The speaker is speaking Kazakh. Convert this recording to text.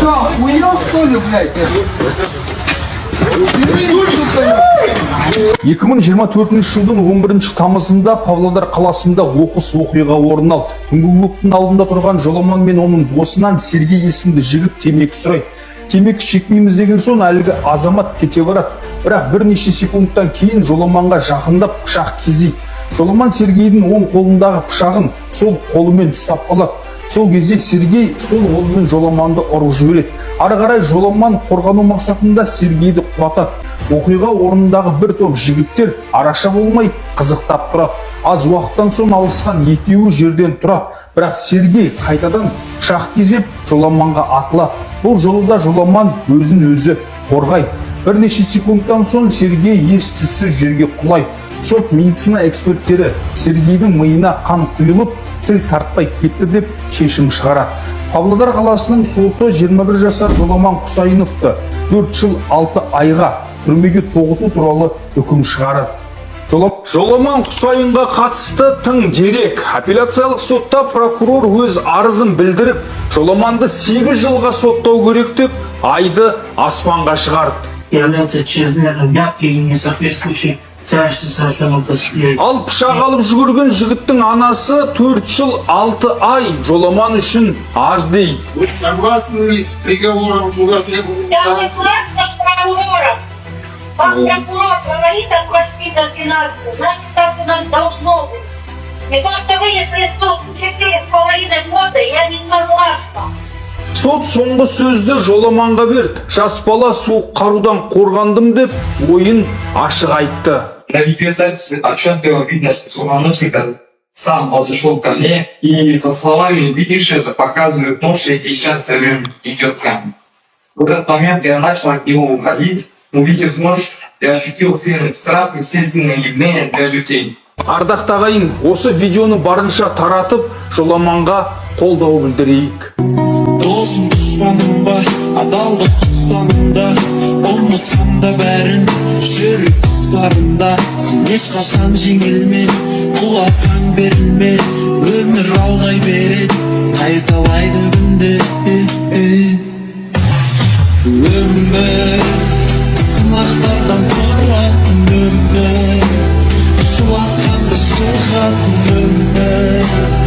Охуел, что ли, блядь? 2024 жылдың 11 тамызында Павлодар қаласында оқыс оқиға орын алды. Түнгі клубтың алдында тұрған жоламан мен оның досынан Сергей есімді жігіт темекі сұрайды. Темекі шекмейміз деген соң әлгі азамат кете барады. Бірақ бірнеше секундтан кейін жоламанға жақындап пышақ кезейді. Жоламан Сергейдің оң қолындағы пышағын сол қолымен ұстап қалады. Сол кезде Сергей сол қолымен жоламанды ұрып жібереді. Ары қарай жоламан қорғану мақсатында Сергейді құлатады. Оқиға орнындағы бір топ жігіттер араша болмай қызықтап тұрады. Аз уақыттан соң алысқан екеуі жерден тұрады. Бірақ Сергей қайтадан пышақ кезеп жоламанға атылады. Бұл жолы да жоламан өзін өзі қорғайды. Бірнеше секундтан соң Сергей ес-түссіз жерге құлайды. Сот медицина эксперттері Сергейдің миына қан құйылып, тіл тартпай кетті деп шешім шығарады. Павлодар қаласының соты 21 жасар Жоламан Құсайыновты 4 жыл 6 айға түрмеге тоғыту туралы үкім шығарады. Жоламан Құсайынға қатысты тың дерек. Апелляциялық сотта прокурор өз арызын білдіріп, Жоламанды 8 жылға соттау керек деп айды аспанға шығарды. Является чрезмерно мягкий и несоответствующий тяжести совершенного преступления. Ал пышақ алып жүгірген жігіттің анасы 4 жыл 6 ай Жоламан үшін аз дейді. Вы согласны ли с приговором суда? Я не согласна с прокурором. Как прокурор говорит от 8 до 12, значит, так и должно быть. И то, что вынесли суд 4,5 года, я не согласна. Сот соңғы сөзді Жоламанға берді. Жас бала суық қарудан қорғандым деп ойын ашық айтты. На видеозаписи отчетливо видно, что Сурмановский сам подошел ко мне и со словами «видишь, это показывает то, что сейчас со временем идет камень». В этот момент я начал от него уходить, увидев нож, я ощутил сильный страх и естественное явление для людей. Ардақты ағайын, осы видеоны барынша таратып, Жоламанға қолдау білдірейік. Досым дұшпаным ба, адалдық ұстанымда, ұмытсам да бәрін жүрек тұстарында. Сен ешқашан жеңілме, құласаң берілме, өмір алдай береді, қайталайды күнде. Өмір сынақтардан құралатын өмір, жұлатқанды шырқатын өмір.